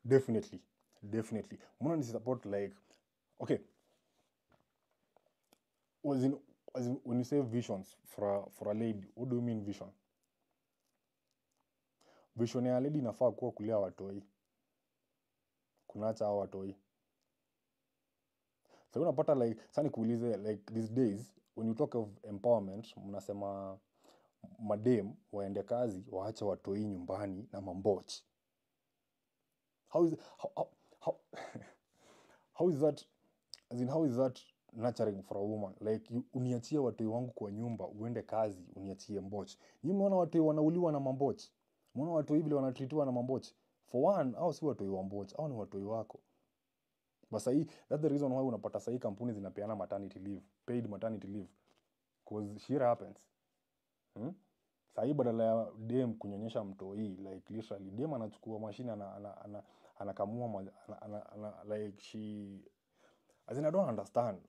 Definitely mbona ni support like okay was in as in when you say visions for a lady, what do you mean vision ya lady inafaa kuwa kulea watoi, kunaacha hao watoi. So unapata like sasa nikuulize like these days when you talk of empowerment mnasema madem waende kazi waache watoi nyumbani na mamboch. How is how how is that, as in how is that nurturing for a woman? Like uniachie watoi wangu kwa nyumba uende kazi uniachie mboch. Nyinyi mmeona watoi wanauliwa na mamboch? Mmeona watoi vile wanatreatiwa na mamboch? For one, hao si watoi wa mboch, hao ni watoi wako. Basa hii, that's the reason why unapata sahi kampuni zinapeana maternity leave, paid maternity leave. Cause shit happens. Sahi badala ya dem kunyonyesha mtoi, like literally, dem anachukua mashine anakamua, like she, as in I don't understand.